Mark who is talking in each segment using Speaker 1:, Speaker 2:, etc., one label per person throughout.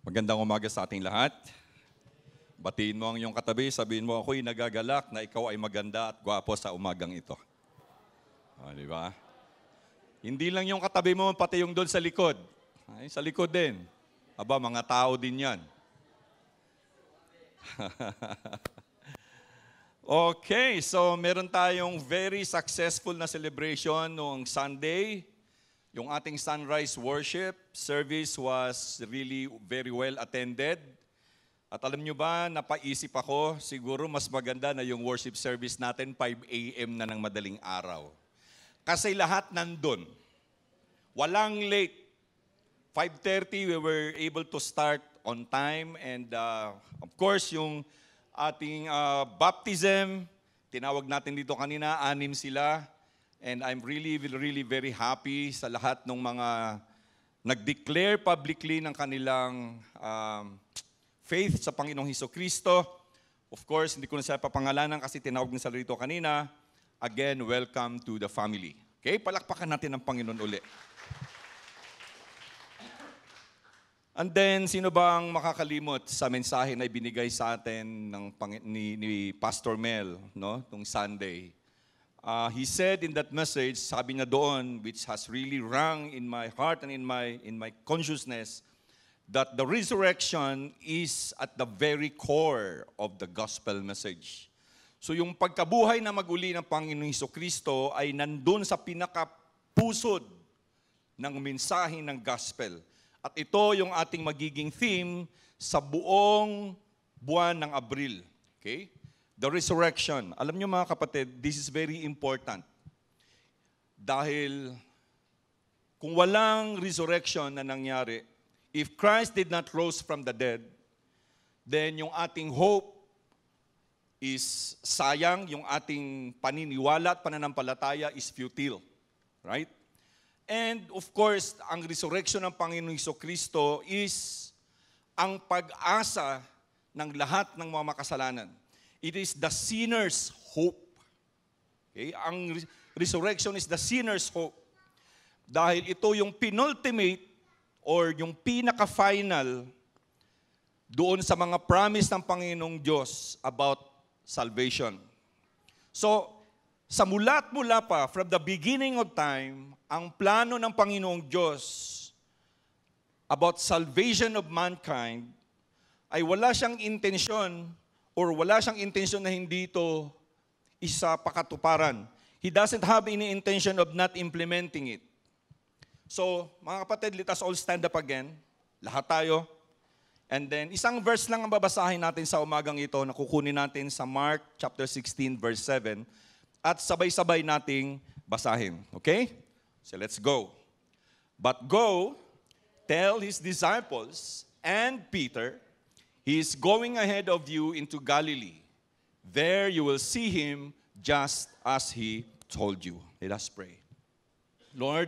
Speaker 1: Magandang umaga sa ating lahat. Batiin mo ang iyong katabi, sabihin mo, ako'y nagagalak na ikaw ay maganda at gwapo sa umagang ito. Di ba? Hindi lang yung katabi mo, pati yung doon sa likod. Ay, sa likod din. Aba, mga tao din yan. Okay, so meron tayong very successful na celebration noong Sunday. Yung ating sunrise worship service was really very well attended. At alam nyo ba, napaisip ako, siguro mas maganda na yung worship service natin 5 a.m. na ng madaling araw. Kasi lahat nandun. Walang late. 5:30 we were able to start on time. And of course, yung ating baptism, tinawag natin dito kanina, 6 sila. And I'm really very happy sa lahat ng mga nag-declare publicly ng kanilang faith sa Panginoong Hesukristo. Of course, hindi ko na sila papangalanan kasi tinawag na sila dito kanina. Again, welcome to the family. Okay, palakpakan natin ang Panginoon uli. And then, sino bang makakalimot sa mensahe na ibinigay sa atin ni Pastor Mel, no, nung Sunday? He said in that message, sabi niya doon, which has really rung in my heart and in my consciousness, that the resurrection is at the very core of the gospel message. So yung pagkabuhay na maguli ng Panginoong Hesukristo ay nandun sa pinakapusod ng mensahe ng gospel. At ito yung ating magiging theme sa buong buwan ng Abril. Okay? The resurrection. Alam niyo mga kapatid, this is very important. Dahil kung walang resurrection na nangyari, if Christ did not rose from the dead, then yung ating hope is sayang, yung ating paniniwala at pananampalataya is futile. Right? And of course, ang resurrection ng Panginoong Hesukristo is ang pag-asa ng lahat ng mga makasalanan. It is the sinner's hope. Okay? Ang resurrection is the sinner's hope. Dahil ito yung penultimate or yung pinaka-final doon sa mga promise ng Panginoong Diyos about salvation. So, sa mula pa, from the beginning of time, ang plano ng Panginoong Diyos about salvation of mankind ay wala siyang intensyon or wala siyang intensyon na hindi ito isa pakatuparan. He doesn't have any intention of not implementing it. So, mga kapatid, let us all stand up again. Lahat tayo. And then, isang verse lang ang babasahin natin sa umagang ito na kukunin natin sa Mark chapter 16, verse 7. At sabay-sabay nating basahin. Okay? So, let's go. But go, tell his disciples and Peter, he is going ahead of you into Galilee. There you will see him just as he told you. Let us pray. Lord,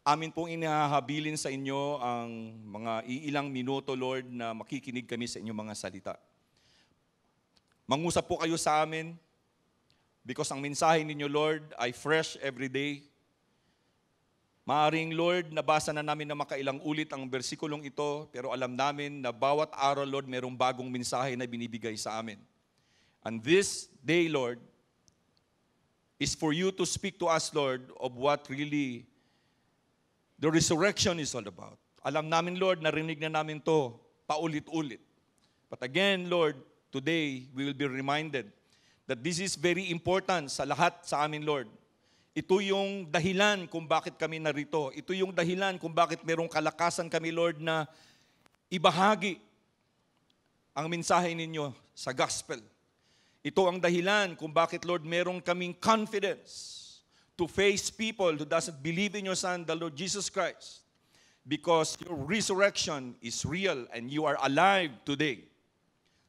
Speaker 1: amin pong inahabilin sa inyo ang mga iilang minuto, Lord, na makikinig kami sa inyong mga salita. Mangusap po kayo sa amin because ang mensahe ninyo, Lord, ay fresh every day. Maaring, Lord, nabasa na namin na makailang ulit ang bersikulong ito, pero alam namin na bawat araw, Lord, mayroong bagong mensahe na binibigay sa amin. And this day, Lord, is for you to speak to us, Lord, of what really the resurrection is all about. Alam namin, Lord, narinig na namin to paulit-ulit. But again, Lord, today we will be reminded that this is very important sa lahat sa amin, Lord. Ito yung dahilan kung bakit kami narito. Ito yung dahilan kung bakit merong kalakasan kami, Lord, na ibahagi ang mensahe ninyo sa gospel. Ito ang dahilan kung bakit, Lord, merong kaming confidence to face people who doesn't believe in your Son, the Lord Jesus Christ. Because your resurrection is real and you are alive today.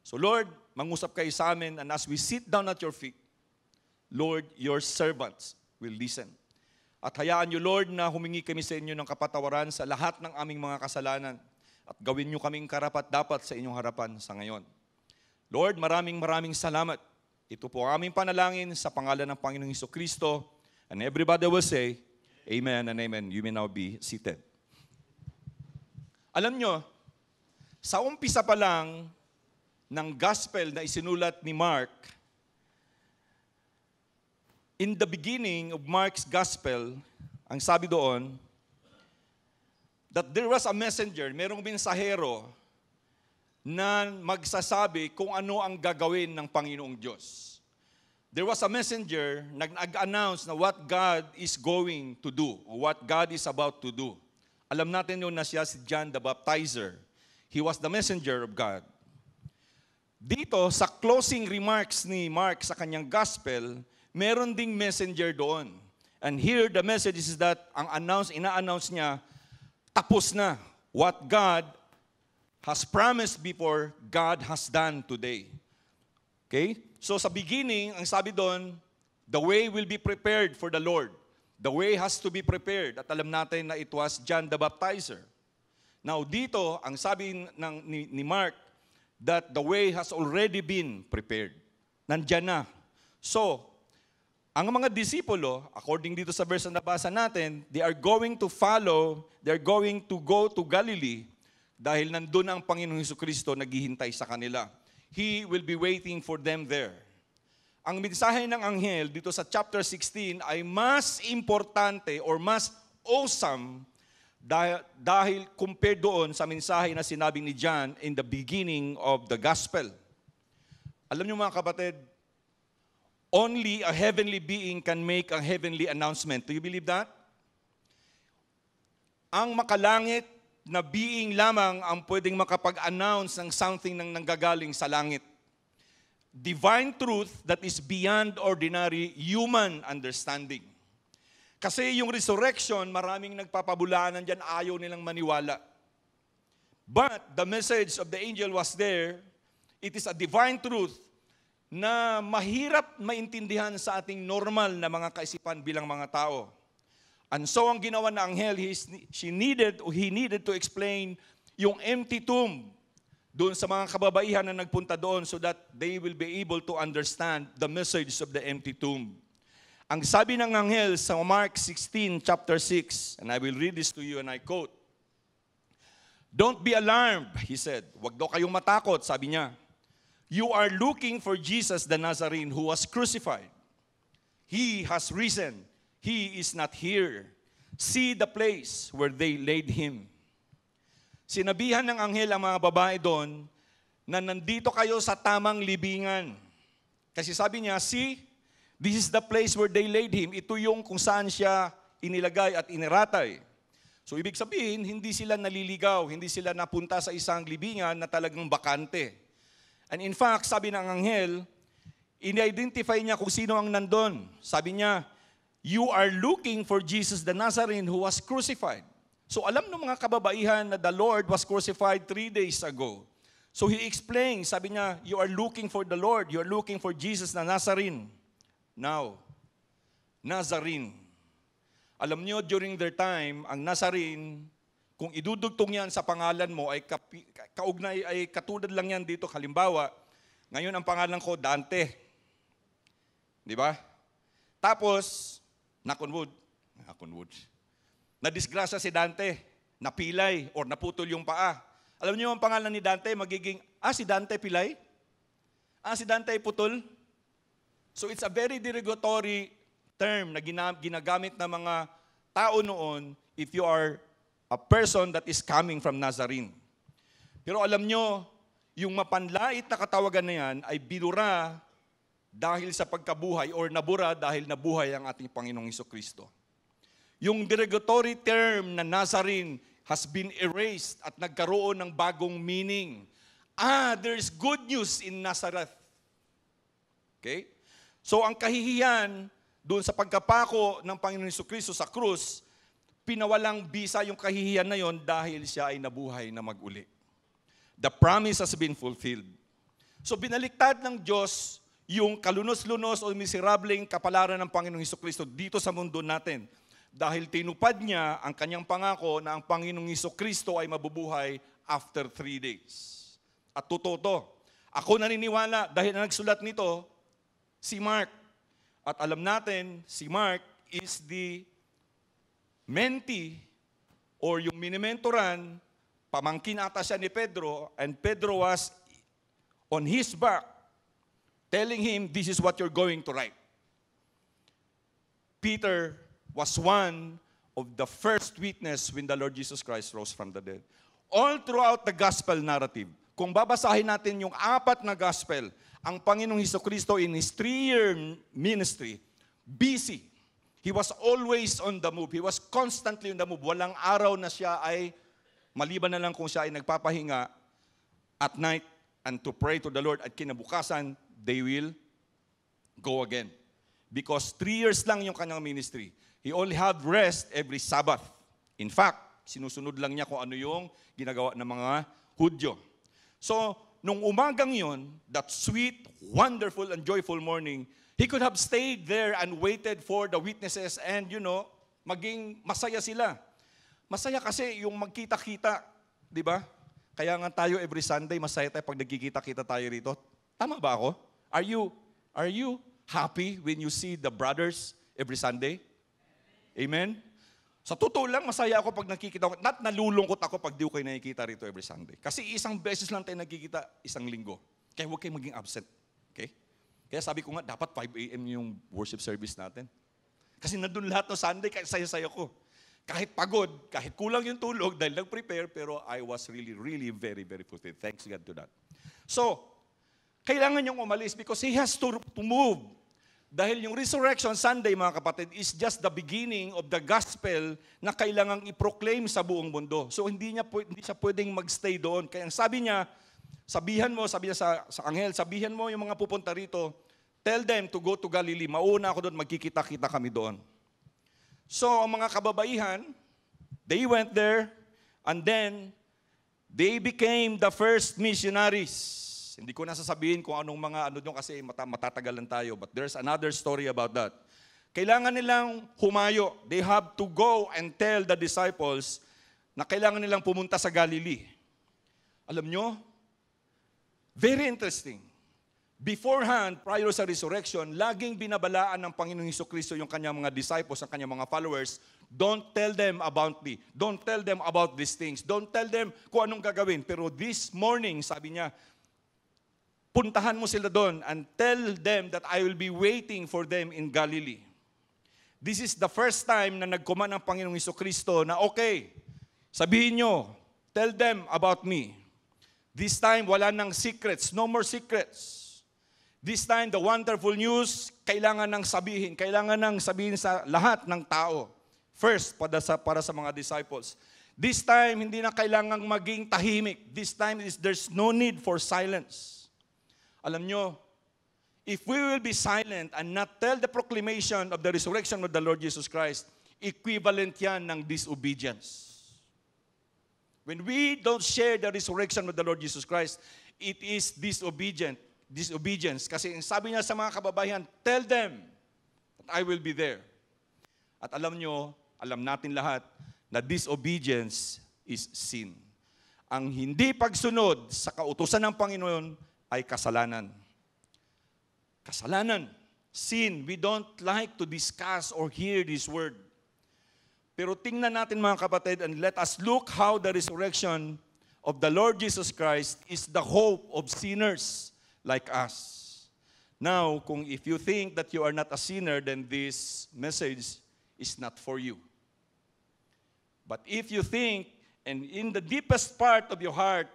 Speaker 1: So, Lord, mangusap kayo sa amin, and as we sit down at your feet, Lord, your servants will listen. At hayaan niyo, Lord, na humingi kami sa inyo ng kapatawaran sa lahat ng aming mga kasalanan at gawin niyo kaming karapat-dapat sa inyong harapan sa ngayon. Lord, maraming salamat. Ito po ang aming panalangin sa pangalan ng Panginoong Hesukristo. And everybody will say, Amen and Amen. You may now be seated. Alam nyo, Sa umpisa pa lang ng gospel na isinulat ni Mark, in the beginning of Mark's gospel, ang sabi doon, that there was a messenger, merong mensahero na magsasabi kung ano ang gagawin ng Panginoong Diyos. There was a messenger na nag-announce na what God is going to do, or what God is about to do. Alam natin yun na siya si John the Baptizer. He was the messenger of God. Dito, sa closing remarks ni Mark sa kanyang gospel, meron ding messenger doon. And here, the message is that, ina-announce niya, tapos na. What God has promised before, God has done today. Okay? So sa beginning, ang sabi doon, the way will be prepared for the Lord. The way has to be prepared. At alam natin na it was John the Baptizer. Now dito, ang sabi ni Mark, that the way has already been prepared. Nandyan na. So, ang mga disipulo, according dito sa verse na nabasa natin, they are going to go to Galilee dahil nandun ang Panginoong Jesucristo naghihintay sa kanila. He will be waiting for them there. Ang mensahe ng anghel dito sa chapter 16 ay mas importante or mas awesome dahil compared doon sa mensahe na sinabi ni John in the beginning of the gospel. Alam niyo mga kapatid, only a heavenly being can make a heavenly announcement. Do you believe that? Ang makalangit na being lamang ang pwedeng makapag-announce ng something nang nanggagaling sa langit. Divine truth that is beyond ordinary human understanding. Kasi yung resurrection, maraming nagpapabulaanan dyan, ayaw nilang maniwala. But the message of the angel was there. It is a divine truth na mahirap maintindihan sa ating normal na mga kaisipan bilang mga tao. And so ang ginawa ng anghel, he needed to explain yung empty tomb doon sa mga kababaihan na nagpunta doon so that they will be able to understand the message of the empty tomb. Ang sabi ng anghel sa Mark 16, chapter 6, and I will read this to you and I quote, "Don't be alarmed," he said. Huwag daw kayong matakot, sabi niya. "You are looking for Jesus the Nazarene who was crucified. He has risen. He is not here. See the place where they laid him." Sinabihan ng anghel ang mga babae doon na nandito kayo sa tamang libingan. Kasi sabi niya, see, this is the place where they laid him. Ito yung kung saan siya inilagay at iniratay. So ibig sabihin, hindi sila naliligaw, hindi sila napunta sa isang libingan na talagang bakante. And in fact, sabi ng anghel, ini-identify niya kung sino ang nandun. Sabi niya, "You are looking for Jesus the Nazarene who was crucified." So alam ng mga kababaihan na the Lord was crucified 3 days ago. So he explained, sabi niya, you are looking for the Lord, you are looking for Jesus the Nazarene. Now, Nazarene. Alam niyo, during their time, ang Nazarene, kung idudugtong yan sa pangalan mo, ay kaugnay, ay katulad lang yan dito. Halimbawa, ngayon ang pangalan ko, Dante. Di ba? Tapos, knock on wood, nadisgrasya si Dante, napilay, or naputol yung paa. Alam niyo ang pangalan ni Dante, magiging, si Dante pilay? Si Dante putol? So it's a very derogatory term na ginagamit ng mga tao noon if you are a person that is coming from Nazarene. Pero alam nyo, yung mapanlait na katawagan na yan ay binura dahil sa pagkabuhay or nabura dahil nabuhay ang ating Panginoong Jesucristo. Yung derogatory term na Nazarene has been erased at nagkaroon ng bagong meaning. There's good news in Nazareth. Okay? So ang kahihiyan doon sa pagkapako ng Panginoong Jesucristo sa krus, pinawalang bisa yung kahihiyan na yon dahil siya ay nabuhay na mag-uli. The promise has been fulfilled. So binaliktad ng Diyos yung kalunos-lunos o miserableng kapalaran ng Panginoong Jesucristo dito sa mundo natin. Dahil tinupad niya ang kanyang pangako na ang Panginoong Jesucristo ay mabubuhay after 3 days. At totoo to. Ako naniniwala dahil na nagsulat nito, si Mark. At alam natin, si Mark is the mentee or yung minimentoran pamangkin ata siya ni Pedro, and Pedro was on his back, telling him, this is what you're going to write. Peter was one of the first witness when the Lord Jesus Christ rose from the dead. All throughout the gospel narrative, kung babasahin natin yung 4 na gospel, ang Panginoong Hesukristo in His 3-year ministry, busy. He was always on the move. He was constantly on the move. Walang araw na siya ay, maliban na lang kung siya ay nagpapahinga at night and to pray to the Lord, at kinabukasan, they will go again. Because 3 years lang yung kanyang ministry. He only had rest every Sabbath. In fact, sinusunod lang niya kung ano yung ginagawa ng mga Hudyo. So, nung umagang yon, that sweet, wonderful, and joyful morning, he could have stayed there and waited for the witnesses and, maging masaya sila. Masaya kasi yung magkita-kita, di ba? Kaya nga tayo every Sunday, masaya tayo pag nagkikita-kita tayo rito. Tama ba ako? Are you happy when you see the brothers every Sunday? Amen? Sa totoo lang, masaya ako pag nakikita ko. Not nalulungkot ako pag di ko kayo nakikita rito every Sunday. Kasi isang beses lang tayo nagkikita isang linggo. Kaya huwag kayong maging absent. Okay? Kaya sabi ko nga, dapat 5 a.m. yung worship service natin. Kasi nandun lahat ng Sunday, kaya saya-saya ko. Kahit pagod, kahit kulang yung tulog dahil nag-prepare, pero I was really, really very, very fulfilled. Thanks God to that. So, kailangan niyong umalis because He has to move. Dahil yung Resurrection Sunday, mga kapatid, is just the beginning of the gospel na kailangang i-proclaim sa buong mundo. So, hindi siya pwedeng magstay doon. Kaya sabi niya sa anghel, sabihan mo yung mga pupunta rito, tell them to go to Galilee. Mauna ako doon, magkikita-kita kami doon. So, ang mga kababaihan, they went there, and then, they became the first missionaries. Hindi ko nasasabihin kung anong mga doon kasi matatagalan tayo. But there's another story about that. Kailangan nilang humayo. They have to go and tell the disciples na kailangan nilang pumunta sa Galilee. Alam nyo, very interesting. Beforehand, prior sa resurrection, laging binabalaan ng Panginoong Hesukristo yung kanyang mga disciples, ang kanyang mga followers, don't tell them about me. Don't tell them about these things. Don't tell them kung anong gagawin. Pero this morning, sabi niya, puntahan mo sila doon and tell them that I will be waiting for them in Galilee. This is the first time na nagkuman ang Panginoong Hesukristo na okay, sabihin nyo, tell them about me. This time, wala nang secrets, no more secrets. This time, the wonderful news, kailangan nang sabihin sa lahat ng tao. First, para sa mga disciples. This time, hindi na kailangang maging tahimik. This time, there's no need for silence. Alam nyo, if we will be silent and not tell the proclamation of the resurrection of the Lord Jesus Christ, equivalent yan ng disobedience. When we don't share the resurrection of the Lord Jesus Christ, it is disobedience. Kasi sabi niya sa mga kababayan, tell them that I will be there. At alam nyo, alam natin lahat, na disobedience is sin. Ang hindi pagsunod sa kautusan ng Panginoon ay kasalanan. Kasalanan. Sin. We don't like to discuss or hear this word. Pero tingnan natin mga kapatid and let us look how the resurrection of the Lord Jesus Christ is the hope of sinners like us. Now, if you think that you are not a sinner, then this message is not for you. But if you think, and in the deepest part of your heart,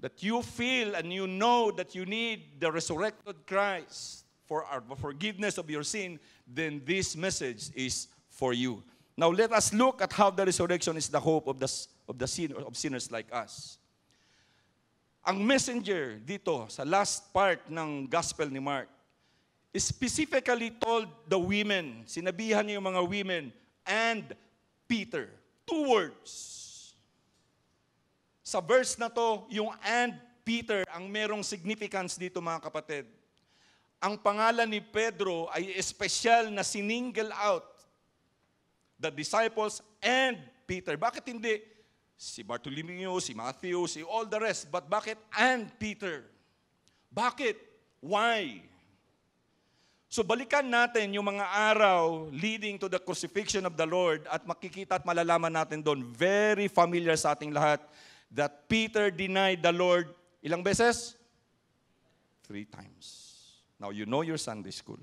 Speaker 1: that you feel and you know that you need the resurrected Christ for our forgiveness of your sin, then this message is for you. Now let us look at how the resurrection is the hope of sinners like us. Ang messenger dito sa last part ng gospel ni Mark specifically told the women, sinabihan niya yung mga women, and Peter. 2 words. Sa verse na to, yung and Peter ang merong significance dito mga kapatid. Ang pangalan ni Pedro ay espesyal na siningle out the disciples and Peter. Bakit hindi si Bartholomew, si Matthew, si all the rest? But bakit and Peter? Bakit? Why? So balikan natin yung mga araw leading to the crucifixion of the Lord at makikita at malalaman natin doon, very familiar sa ating lahat, that Peter denied the Lord, ilang beses? 3 times. Now, you know your Sunday school.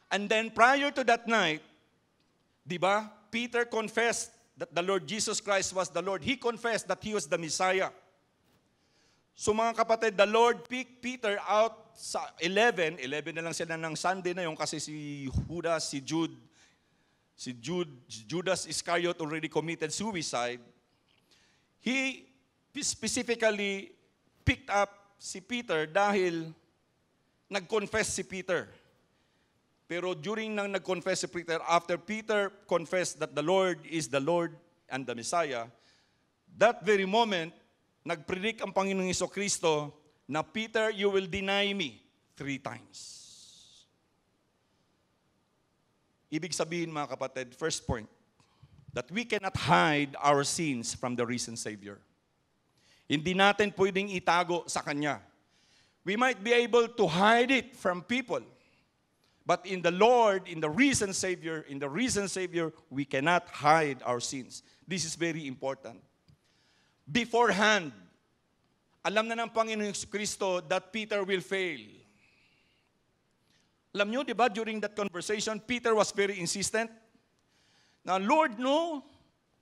Speaker 1: And then prior to that night, di ba, Peter confessed that the Lord Jesus Christ was the Lord. He confessed that He was the Messiah. So mga kapatid, the Lord picked Peter out sa 11 na lang sila ng Sunday na yun kasi si Judas, Judas Iscariot already committed suicide. He specifically picked up si Peter dahil nag-confess si Peter. Pero during nang nag-confess si Peter, after Peter confessed that the Lord is the Lord and the Messiah, that very moment, nag-predict ang Panginoong Jesucristo na, Peter, you will deny me 3 times. Ibig sabihin, mga kapatid, first point, that we cannot hide our sins from the risen Savior. Hindi natin pwedeng itago sa Kanya. We might be able to hide it from people, but in the Lord, in the risen Savior, we cannot hide our sins. This is very important. Beforehand, alam na ng Panginoong Jesucristo that Peter will fail. Alam nyo, di ba, during that conversation, Peter was very insistent. Now, Lord, no,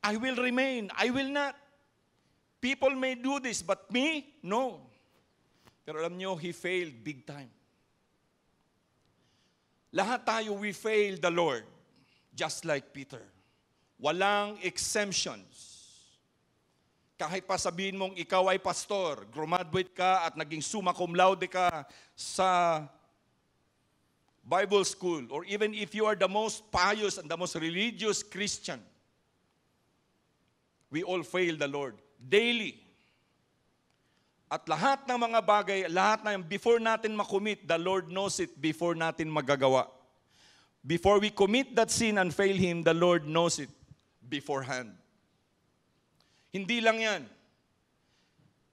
Speaker 1: I will remain. I will not. People may do this, but me, no. Pero alam nyo, he failed big time. Lahat tayo, we fail the Lord, just like Peter. Walang exemptions. Kahit pa sabihin mong ikaw ay pastor, graduate ka at naging summa cum laude ka sa Bible school, or even if you are the most pious and the most religious Christian, we all fail the Lord daily. At lahat ng mga bagay, lahat na before natin makommit, the Lord knows it before natin magagawa. Before we commit that sin and fail Him, the Lord knows it beforehand. Hindi lang yan.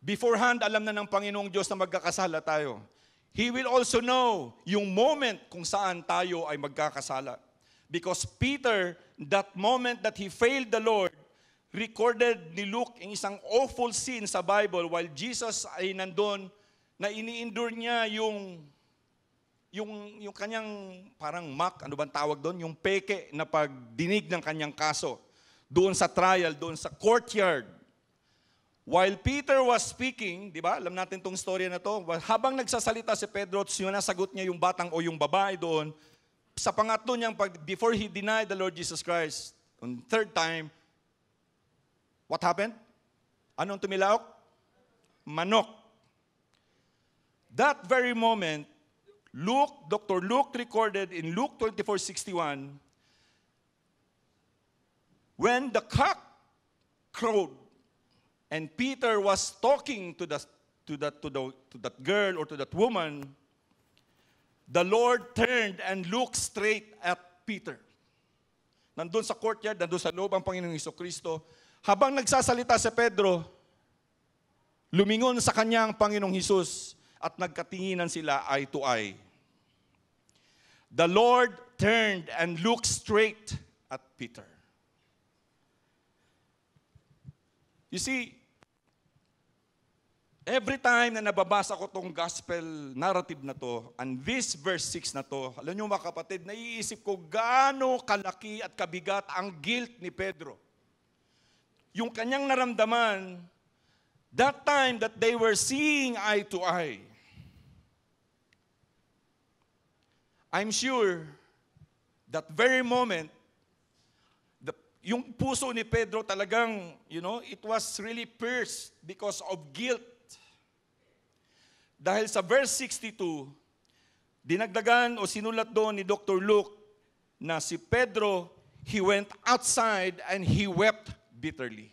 Speaker 1: Beforehand, alam na ng Panginoong Diyos na magkakasala tayo. He will also know yung moment kung saan tayo ay magkakasala. Because Peter, that moment that he failed the Lord, recorded ni Luke ang isang awful scene sa Bible while Jesus ay nandun na ini-endure niya yung kanyang parang ano bang tawag doon? Yung peke na pagdinig ng kanyang kaso. Doon sa trial, doon sa courtyard. While Peter was speaking, di ba? Alam natin tong storya na to. Habang nagsasalita si Pedro, nasagot niya yung batang o yung babae doon. Sa pangatlo niyang before he denied the Lord Jesus Christ, on third time, what happened? Anong tumilaok? Manok. That very moment, Dr. Luke recorded in Luke 24:61, when the cock crowed and Peter was talking to that girl or to that woman, the Lord turned and looked straight at Peter. Nandun sa courtyard, nandun sa loob ang Panginoong Jesucristo. Habang nagsasalita si Pedro, lumingon sa kanya ang Panginoong Hesus at nagkatinginan sila eye to eye. The Lord turned and looked straight at Peter. You see, every time na nababasa ko tong gospel narrative na to, and this verse 6 na to, alam nyo mga kapatid, naiisip ko gaano kalaki at kabigat ang guilt ni Pedro. Yung kanyang naramdaman, that time that they were seeing eye to eye. I'm sure that very moment, yung puso ni Pedro talagang, it was really pierced because of guilt. Dahil sa verse 62, dinagdagan o sinulat doon ni Dr. Luke na si Pedro, he went outside and he wept bitterly.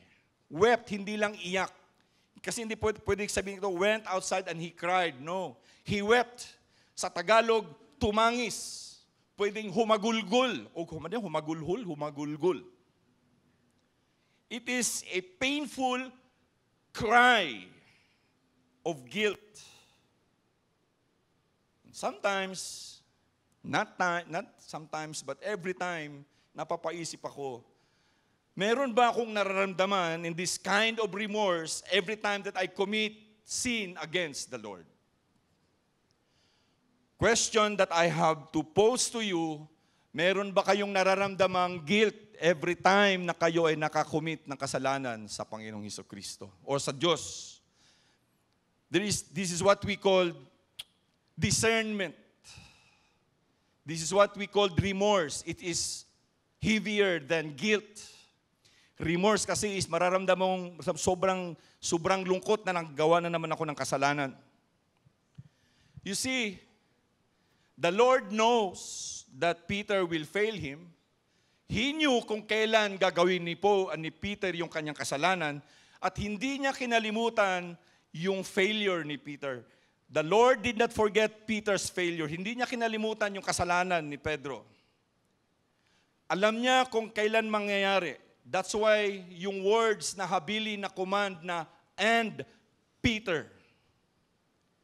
Speaker 1: Wept, hindi lang iyak. Kasi hindi pwede sabihin ito, went outside and he cried. No. He wept. Sa Tagalog, tumangis. Pwedeng humagulgul. O humagulgul. It is a painful cry of guilt. Sometimes, not sometimes, but every time, napapaisip ako, Meron ba akong nararamdaman in this kind of remorse every time that I commit sin against the Lord? Question that I have to pose to you, meron ba kayong nararamdamang guilt every time na kayo ay nakakommit ng kasalanan sa Panginoong Hesukristo o sa Diyos? This is what we call discernment. This is what we call remorse. It is heavier than guilt. Remorse kasi is mararamdamang sobrang lungkot na nagawa na naman ako ng kasalanan. You see, the Lord knows that Peter will fail him. He knew kung kailan gagawin ni Peter yung kanyang kasalanan at hindi niya kinalimutan yung failure ni Peter. The Lord did not forget Peter's failure. Hindi niya kinalimutan yung kasalanan ni Pedro. Alam niya kung kailan mangyayari. That's why yung words na habili na command na, and Peter.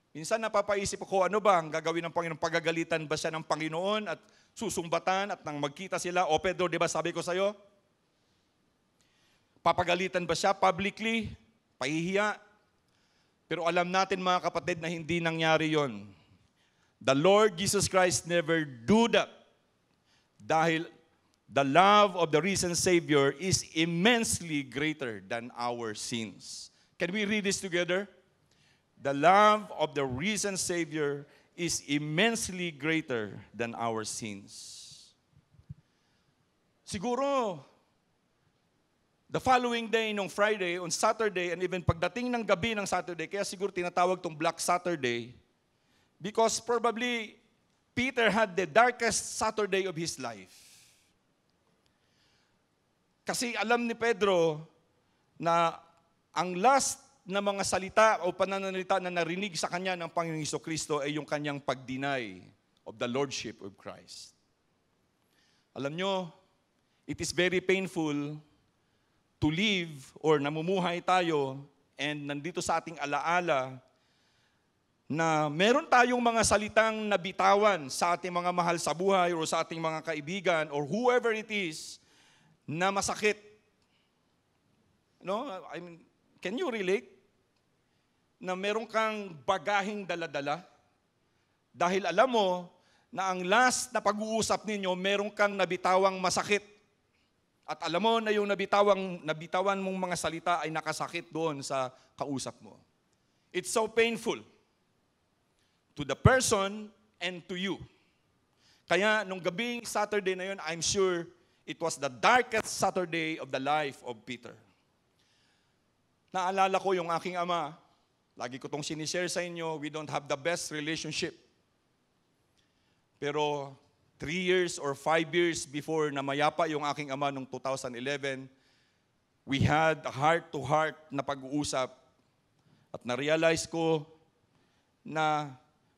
Speaker 1: Minsan napapaisip ako, ano ba ang gagawin ng Panginoon? Pagagalitan ba siya ng Panginoon at susumbatan at nang magkita sila? O Pedro, di ba sabi ko sa'yo? Papagalitan ba siya publicly? Pahihiya? Pero alam natin mga kapatid na hindi nangyari yon. The Lord Jesus Christ never do that. Dahil the love of the risen Savior is immensely greater than our sins. Can we read this together? The love of the risen Savior is immensely greater than our sins. Siguro, the following day, nung Friday, on Saturday, and even pagdating ng gabi ng Saturday, kaya siguro tinatawag tong Black Saturday, because probably Peter had the darkest Saturday of his life. Kasi alam ni Pedro na ang last na mga salita o pananalita na narinig sa kanya ng Panginoong Hesukristo ay yung kanyang pag-deny of the Lordship of Christ. Alam nyo, it is very painful to live or namumuhay tayo and nandito sa ating alaala na meron tayong mga salitang nabitawan sa ating mga mahal sa buhay o sa ating mga kaibigan or whoever it is na masakit. No? I mean, can you relate? Na meron kang bagahing dala-dala dahil alam mo na ang last na pag-uusap ninyo, meron kang nabitawang masakit. At alam mo na yung nabitawan mong mga salita ay nakasakit doon sa kausap mo. It's so painful to the person and to you. Kaya nung gabing Saturday na yun, I'm sure it was the darkest Saturday of the life of Peter. Naalala ko yung aking ama. Lagi ko itong sinishare sa inyo, we don't have the best relationship. Pero 3 years or 5 years before na mayapa yung aking ama noong 2011, we had a heart-to-heart na pag-uusap at na-realize ko na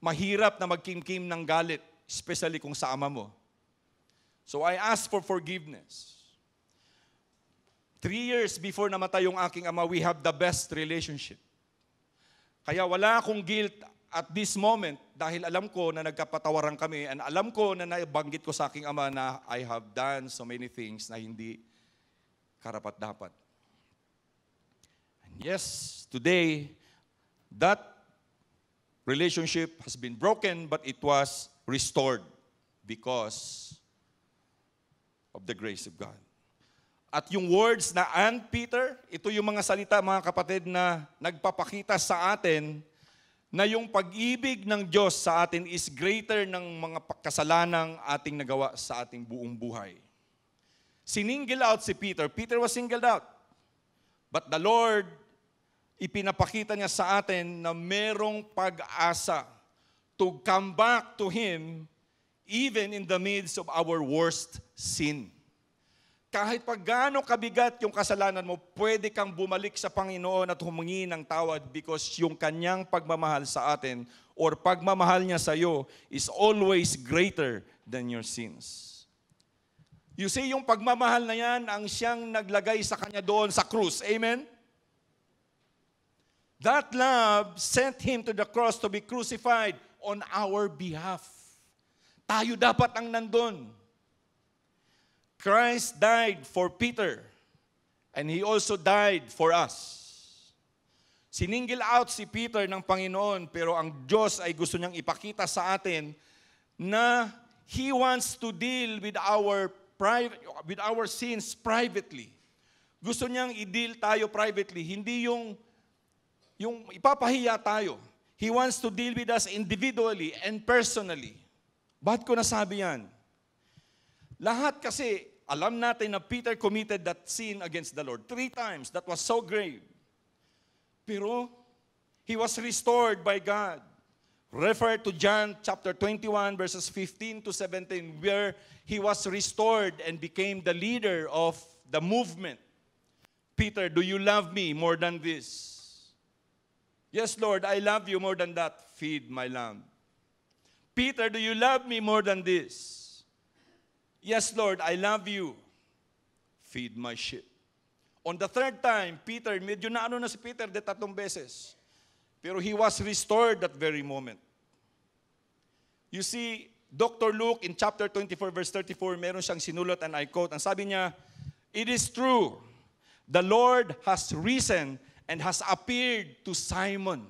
Speaker 1: mahirap na magkimkim ng galit, especially kung sa ama mo. So I asked for forgiveness. 3 years before namatay yung aking ama, we have the best relationship. Kaya wala akong guilt at this moment dahil alam ko na nagkapatawaran kami and alam ko na nabanggit ko sa aking ama na I have done so many things na hindi karapat-dapat. And yes, today, that relationship has been broken but it was restored because of the grace of God. At yung words na, and Peter, ito yung mga salita, mga kapatid, na nagpapakita sa atin na yung pag-ibig ng Diyos sa atin is greater ng mga kasalanang ating nagawa sa ating buong buhay. Sininggle out si Peter. Peter was singled out. But the Lord, ipinapakita niya sa atin na merong pag-asa to come back to Him even in the midst of our worst sin. Kahit pag gaano kabigat yung kasalanan mo, pwede kang bumalik sa Panginoon at humingi ng tawad because yung kanyang pagmamahal sa atin or pagmamahal niya sa iyo is always greater than your sins. You see, yung pagmamahal na yan ang siyang naglagay sa kanya doon sa krus. Amen? That love sent Him to the cross to be crucified on our behalf. Tayo dapat ang nandun. Christ died for Peter. And He also died for us. Siningil out si Peter ng Panginoon, pero ang Diyos ay gusto niyang ipakita sa atin na He wants to deal with our sins privately. Gusto niyang i-deal tayo privately, hindi yung ipapahiya tayo. He wants to deal with us individually and personally. Bakit ko nasabi yan? Lahat kasi, alam natin na Peter committed that sin against the Lord 3 times. That was so grave. Pero, he was restored by God. Refer to John chapter 21 verses 15 to 17 where he was restored and became the leader of the movement. Peter, do you love me more than this? Yes, Lord, I love you more than that. Feed my lamb. Peter, do you love me more than this? Yes, Lord, I love you. Feed my sheep. On the 3rd time, Peter, medyo naano na si Peter de 3 beses. Pero he was restored that very moment. You see, Dr. Luke in chapter 24 verse 34, meron siyang sinulat and I quote, ang sabi niya, "It is true, the Lord has risen and has appeared to Simon."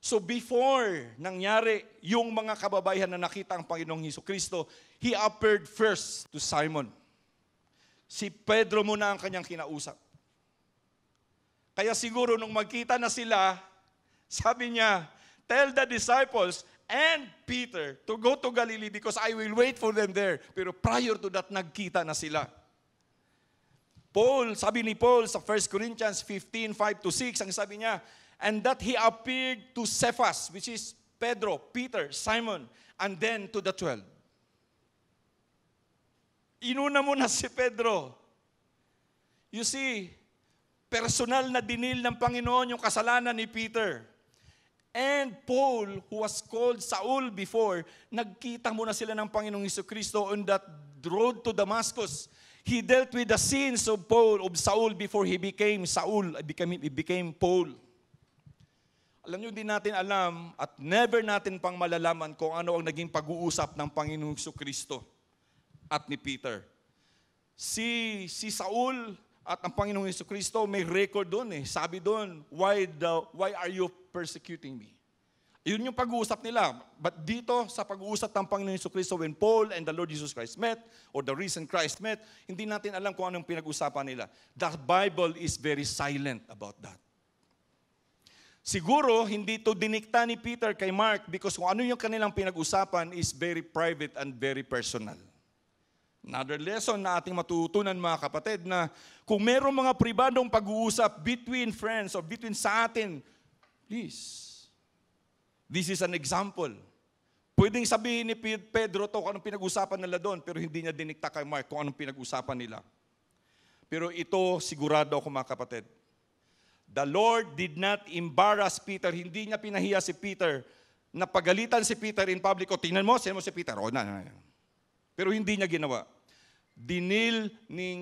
Speaker 1: So before nangyari yung mga kababayan na nakita ang Panginoong Hesukristo, He appeared first to Simon. Si Pedro muna ang kanyang kinausap. Kaya siguro nung magkita na sila, sabi niya, "Tell the disciples and Peter to go to Galilee because I will wait for them there." Pero prior to that, nagkita na sila. Paul, sabi ni Paul sa 1 Corinthians 15, 5-6, ang sabi niya, and that he appeared to Cephas, which is Pedro, Peter, Simon, and then to the 12. Inuna mo na si Pedro. You see, personal na dinil ng Panginoon yung kasalanan ni Peter. And Paul, who was called Saul before, nagkita muna sila ng Panginoong Hesukristo on that road to Damascus. He dealt with the sins of Saul before he became Saul, he became Paul. Alam nyo, hindi natin alam at never natin pang malalaman kung ano ang naging pag-uusap ng Panginoong Hesukristo at ni Peter. Si Saul at ang Panginoong Hesukristo may record doon eh. Sabi doon, why are you persecuting me? Yun yung pag-uusap nila. But dito sa pag-uusap ng Panginoong Hesukristo when Paul and the Lord Jesus Christ met or the risen Christ met, hindi natin alam kung anong pinag-usapan nila. The Bible is very silent about that. Siguro, hindi to dinikta ni Peter kay Mark because kung ano yung kanilang pinag-usapan is very private and very personal. Another lesson na ating matutunan mga kapatid na kung merong mga pribadong pag-uusap between friends or between sa atin, please, this is an example. Pwedeng sabihin ni Pedro to kung anong pinag-usapan nila doon pero hindi niya dinikta kay Mark kung anong pinag-usapan nila. Pero ito sigurado ako mga kapatid. The Lord did not embarrass Peter. Hindi niya pinahiya si Peter. Napagalitan si Peter in public. O, tingnan mo si Peter. O, na. Pero hindi niya ginawa. Dinil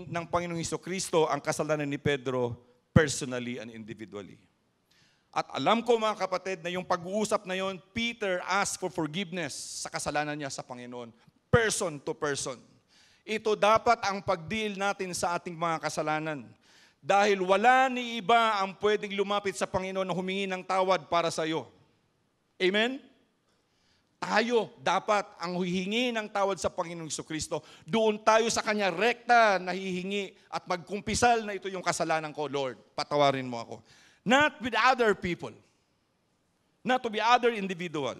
Speaker 1: ng Panginoong Hesukristo ang kasalanan ni Pedro personally and individually. At alam ko mga kapatid na yung pag-uusap na yon, Peter asked for forgiveness sa kasalanan niya sa Panginoon. Person to person. Ito dapat ang pag-deal natin sa ating mga kasalanan. Dahil wala ni iba ang pwedeng lumapit sa Panginoon na humingi ng tawad para sa iyo. Amen? Tayo dapat ang hihingi ng tawad sa Panginoong Hesukristo. Doon tayo sa Kanya rekta na hihingi at magkumpisal na ito yung kasalanan ko, Lord. Patawarin mo ako. Not with other people. Not to be other individual.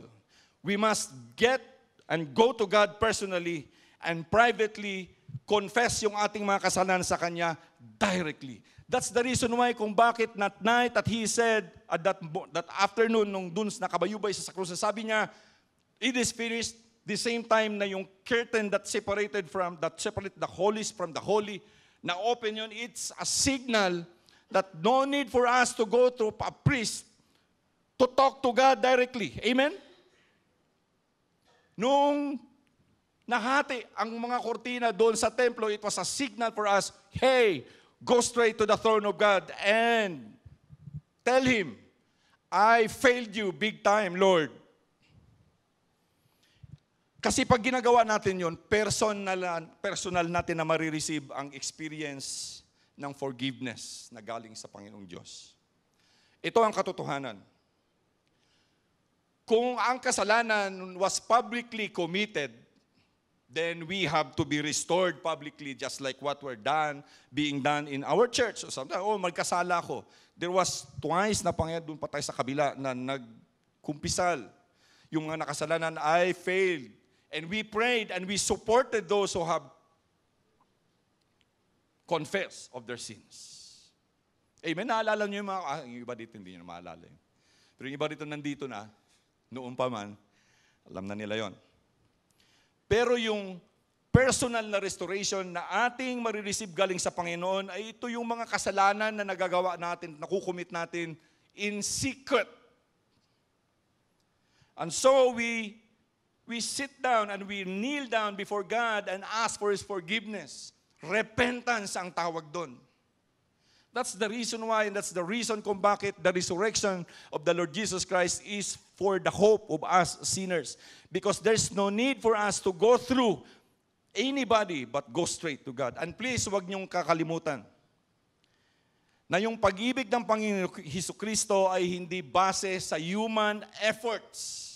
Speaker 1: We must get and go to God personally and privately confess yung ating mga kasalanan sa Kanya directly. That's the reason why kung bakit that night that He said at that afternoon nung dun nakabayubay sa krus, sabi niya, it is finished. The same time na yung curtain that separate the holies from the holy, na open yun, it's a signal that no need for us to go through a priest to talk to God directly. Amen? Nung nahati ang mga kortina doon sa templo, it was a signal for us, hey, go straight to the throne of God and tell Him, I failed you big time, Lord. Kasi pag ginagawa natin yun, personal natin na marireceive ang experience ng forgiveness na galing sa Panginoong Diyos. Ito ang katotohanan. Kung ang kasalanan was publicly committed, then we have to be restored publicly, just like what being done in our church. So sometimes, magkasala ako. There was twice na pangyayari doon pa tayo sa kabila na nagkumpisal. Yung mga nakasalanan, I failed. And we prayed and we supported those who have confessed of their sins. Amen? Naalala niyo yung mga, yung iba dito hindi niyo na maalala. Pero yung iba dito nandito na, noon pa man, alam na nila yon. Pero yung personal na restoration na ating marireceive galing sa Panginoon ay ito yung mga kasalanan na nagagawa natin, nakukumit natin in secret. And so we sit down and we kneel down before God and ask for His forgiveness. Repentance ang tawag doon. That's the reason why, and that's the reason kung bakit the resurrection of the Lord Jesus Christ is for the hope of us sinners. Because there's no need for us to go through anybody but go straight to God. And please, huwag niyong kakalimutan na yung pag-ibig ng Panginoon Hesukristo ay hindi base sa human efforts.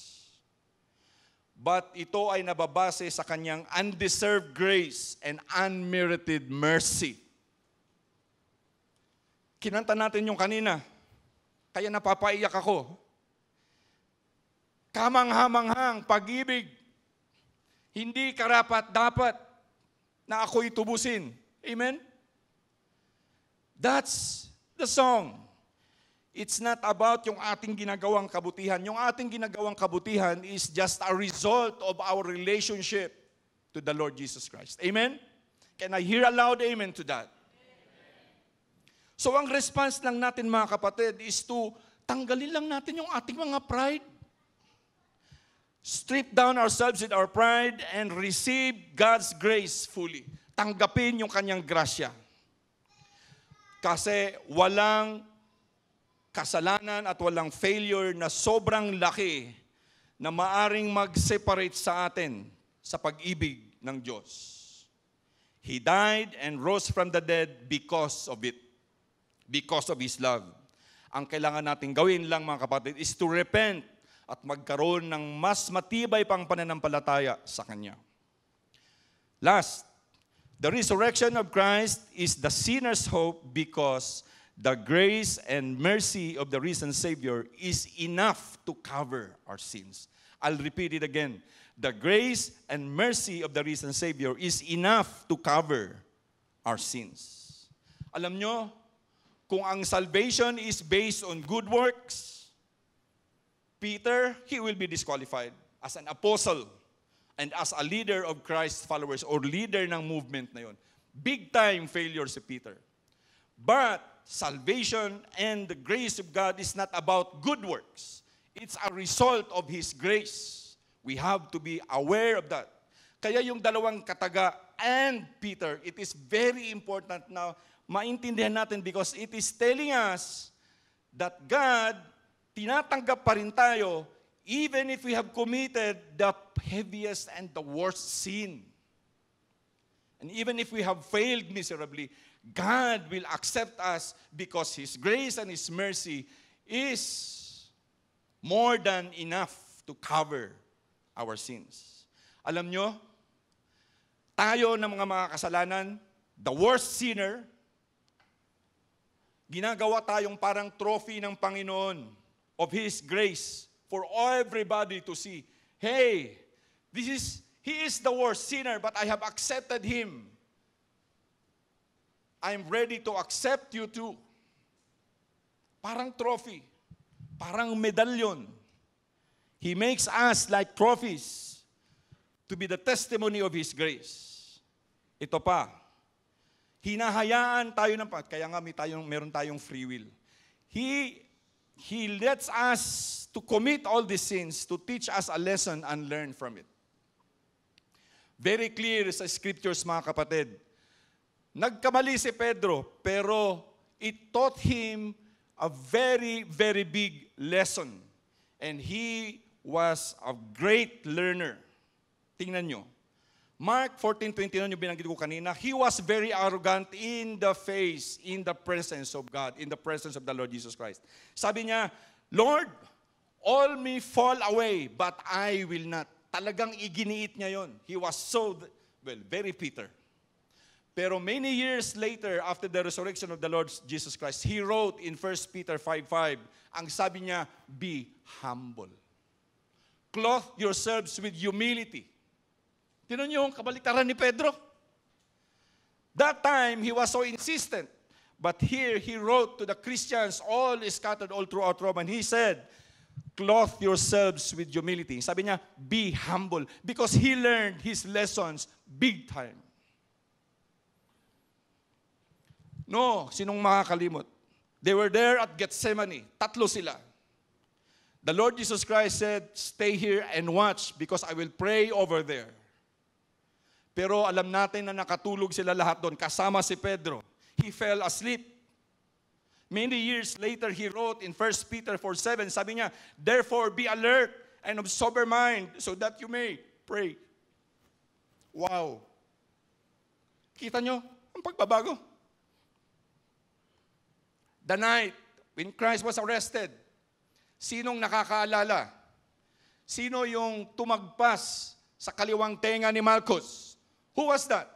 Speaker 1: But ito ay nababase sa kanyang undeserved grace and unmerited mercy. Kinanta natin yung kanina, kaya napapaiyak ako. Kamanghamanghang pag-ibig, hindi karapat-dapat na ako'y tubusin. Amen? That's the song. It's not about yung ating ginagawang kabutihan. Yung ating ginagawang kabutihan is just a result of our relationship to the Lord Jesus Christ. Amen? Can I hear a loud amen to that? So ang response lang natin mga kapatid is to tanggalin lang natin yung ating mga pride. Strip down ourselves with our pride and receive God's grace fully. Tanggapin yung kanyang grasya. Kasi walang kasalanan at walang failure na sobrang laki na maaring mag-separate sa atin sa pag-ibig ng Diyos. He died and rose from the dead because of it. Because of His love. Ang kailangan natin gawin lang mga kapatid is to repent at magkaroon ng mas matibay pang pananampalataya sa Kanya. Last, the resurrection of Christ is the sinner's hope because the grace and mercy of the risen Savior is enough to cover our sins. I'll repeat it again. The grace and mercy of the risen Savior is enough to cover our sins. Alam nyo, kung ang salvation is based on good works, Peter, he will be disqualified as an apostle and as a leader of Christ's followers or leader ng movement na yon. Big time failure si Peter. But salvation and the grace of God is not about good works. It's a result of His grace. We have to be aware of that. Kaya yung dalawang kataga and Peter, it is very important na maintindihan natin because it is telling us that God, tinatanggap pa rin tayo even if we have committed the heaviest and the worst sin. And even if we have failed miserably, God will accept us because His grace and His mercy is more than enough to cover our sins. Alam nyo, tayo ng mga kasalanan, the worst sinner, ginagawa tayong parang trophy ng Panginoon of His grace for everybody to see. Hey, He is the worst sinner, but I have accepted Him. I'm ready to accept you too. Parang trophy. Parang medallion. He makes us like trophies to be the testimony of His grace. Ito pa, hinahayaan tayo ng kaya nga meron tayong free will. He lets us to commit all these sins to teach us a lesson and learn from it. Very clear sa scriptures mga kapatid. Nagkamali si Pedro, pero it taught him a very, very big lesson. And he was a great learner. Tingnan nyo. Mark 14:29 yung binanggit ko kanina, he was very arrogant in the face, in the presence of God, in the presence of the Lord Jesus Christ. Sabi niya, Lord, all may fall away, but I will not. Talagang iginiit niya yon. He was so, very Peter. Pero many years later, after the resurrection of the Lord Jesus Christ, he wrote in 1 Peter 5:5, ang sabi niya, be humble. Clothe yourselves with humility. Tinan niyo yung kabaliktaran ni Pedro. That time, he was so insistent. But here, he wrote to the Christians, all scattered all throughout Rome, and he said, clothe yourselves with humility. Sabi niya, be humble. Because he learned his lessons big time. No, sinong makakalimot? They were there at Gethsemane. Tatlo sila. The Lord Jesus Christ said, stay here and watch because I will pray over there. Pero alam natin na nakatulog sila lahat doon, kasama si Pedro. He fell asleep. Many years later, he wrote in 1 Peter 4:7, sabi niya, therefore be alert and of sober mind so that you may pray. Wow. Kita nyo ang pagbabago. The night when Christ was arrested, sinong nakakaalala? Sino yung tumagpas sa kaliwang tenga ni Malchus? Who was that?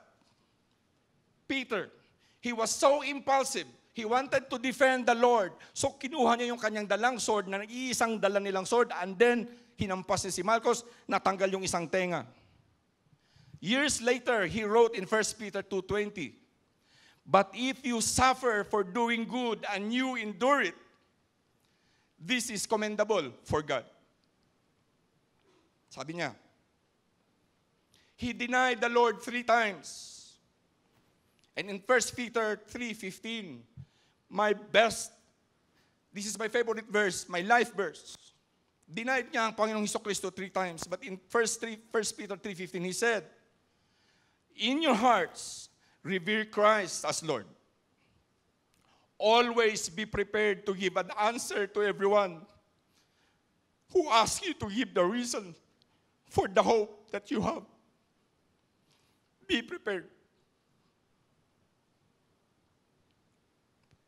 Speaker 1: Peter. He was so impulsive. He wanted to defend the Lord. So kinuha niya yung kanyang dalang sword, na iisang dala nilang sword, and then hinampas niya si Malchus, natanggal yung isang tenga. Years later, he wrote in 1 Peter 2:20, but if you suffer for doing good and you endure it, this is commendable for God. Sabi niya, he denied the Lord 3 times. And in 1 Peter 3:15, this is my favorite verse, my life verse. Denied niya ang Panginoong Hesukristo 3 times. But in 1 Peter 3:15, he said, in your hearts, revere Christ as Lord. Always be prepared to give an answer to everyone who asks you to give the reason for the hope that you have. Be prepared.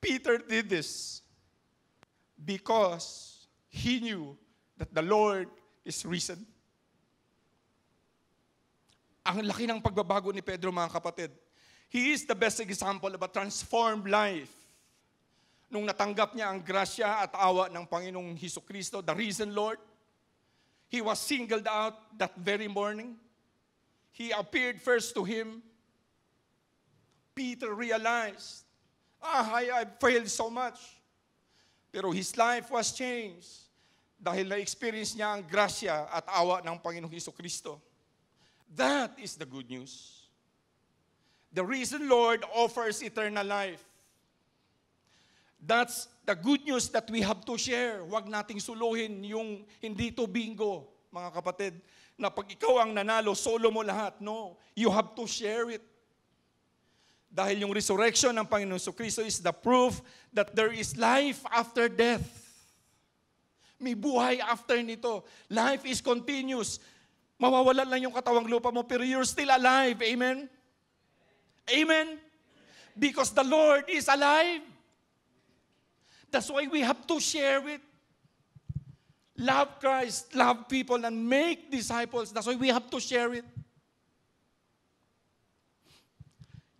Speaker 1: Peter did this because he knew that the Lord is risen. Ang laki ng pagbabago ni Pedro, mga kapatid. He is the best example of a transformed life. Nung natanggap niya ang grasya at awa ng Panginoong Hesukristo, the risen Lord, he was singled out that very morning. He appeared first to him. Peter realized, I failed so much. Pero his life was changed dahil na-experience niya ang grasya at awa ng Panginoong Hesukristo. That is the good news. The risen Lord offers eternal life. That's the good news that we have to share. Huwag nating suluhin yung hindi to bingo, mga kapatid, na pag ikaw ang nanalo, solo mo lahat. No, you have to share it. Dahil yung resurrection ng Panginoon Jesucristo is the proof that there is life after death. May buhay after nito. Life is continuous. Mawawalan lang yung katawang lupa mo, pero you're still alive. Amen? Amen? Because the Lord is alive. That's why we have to share it. Love Christ, love people, and make disciples. That's why we have to share it.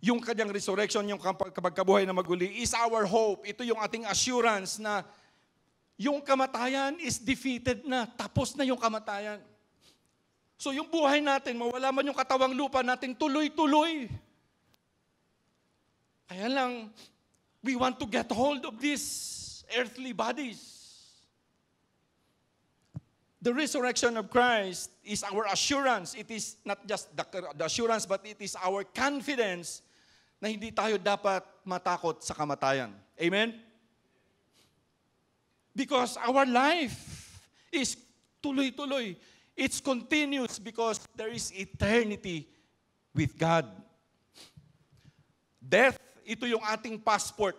Speaker 1: Yung kanyang resurrection, yung kapagkabuhay na maguli, is our hope. Ito yung ating assurance na yung kamatayan is defeated na. Tapos na yung kamatayan. So yung buhay natin, mawala man yung katawang lupa natin, tuloy-tuloy. Kaya lang, we want to get hold of these earthly bodies. The resurrection of Christ is our assurance. It is not just the assurance, but it is our confidence na hindi tayo dapat matakot sa kamatayan. Amen? Because our life is tuloy-tuloy. It's continuous because there is eternity with God. Death, ito yung ating passport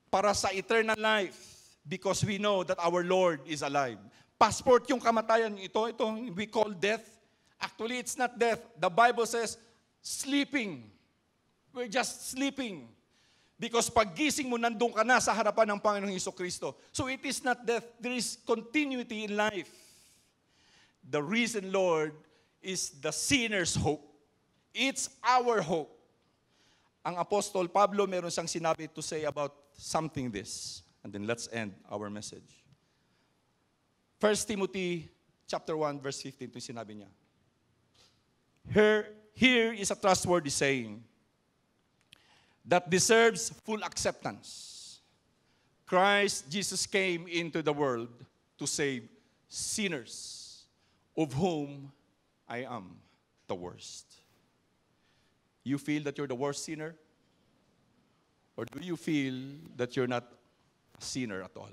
Speaker 1: para sa eternal life because we know that our Lord is alive. Passport yung kamatayan. Ito we call death. Actually, it's not death. The Bible says, sleeping. We're just sleeping. Because paggising mo, nandun ka na sa harapan ng Panginoong Jesucristo. So it is not death. There is continuity in life. The reason, Lord, is the sinner's hope. It's our hope. Ang Apostol Pablo, meron siyang sinabi to say about something this. And then let's end our message. 1 Timothy chapter 1, verse 15, ito yung sinabi niya. Here is a trustworthy saying that deserves full acceptance. Christ Jesus came into the world to save sinners, of whom I am the worst. You feel that you're the worst sinner? Or do you feel that you're not a sinner at all?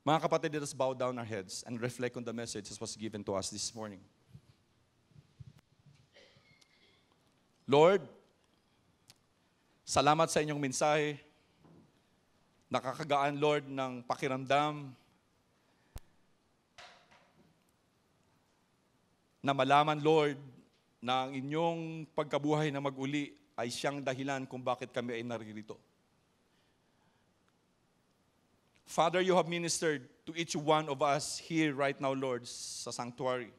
Speaker 1: Mga kapatid, let us bow down our heads and reflect on the message that was given to us this morning. Lord, salamat sa inyong mensahe. Nakakagaan, Lord, ng pakiramdam na malaman, Lord, na ang inyong pagkabuhay na mag-uli ay siyang dahilan kung bakit kami ay naririto. Father, you have ministered to each one of us here right now, Lord, sa sanctuary.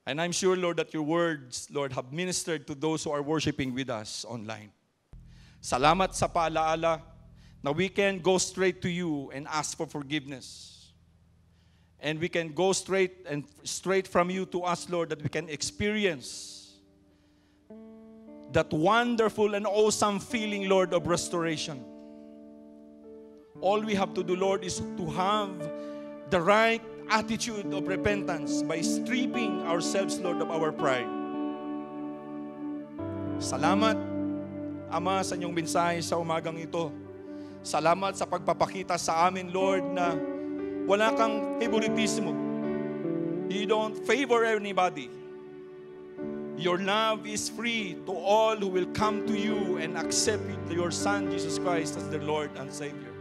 Speaker 1: And I'm sure, Lord, that your words, Lord, have ministered to those who are worshiping with us online. Salamat sa paalaala na we can go straight to you and ask for forgiveness. And we can go straight from you to us, Lord, that we can experience that wonderful and awesome feeling, Lord, of restoration. All we have to do, Lord, is to have the right attitude of repentance by stripping ourselves, Lord, of our pride. Salamat, Ama, sa inyong mensahe sa umagang ito. Salamat sa pagpapakita sa amin, Lord, na wala kang favoritismo. You don't favor anybody. Your love is free to all who will come to you and accept your Son, Jesus Christ, as their Lord and Savior.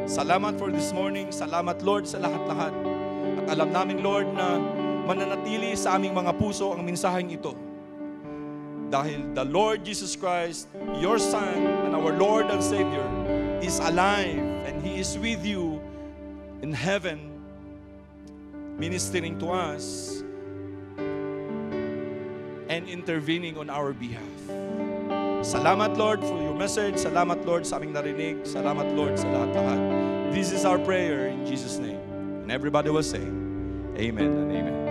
Speaker 1: Salamat for this morning. Salamat, Lord, sa lahat-lahat. At alam namin, Lord, na mananatili sa aming mga puso ang mensaheng ito. Dahil the Lord Jesus Christ, your Son, and our Lord and Savior, is alive and He is with you in heaven, ministering to us and intervening on our behalf. Salamat, Lord, for your message. Salamat, Lord, sa aming narinig. Salamat, Lord, sa lahat-lahat. This is our prayer in Jesus' name. And everybody will say, Amen and Amen.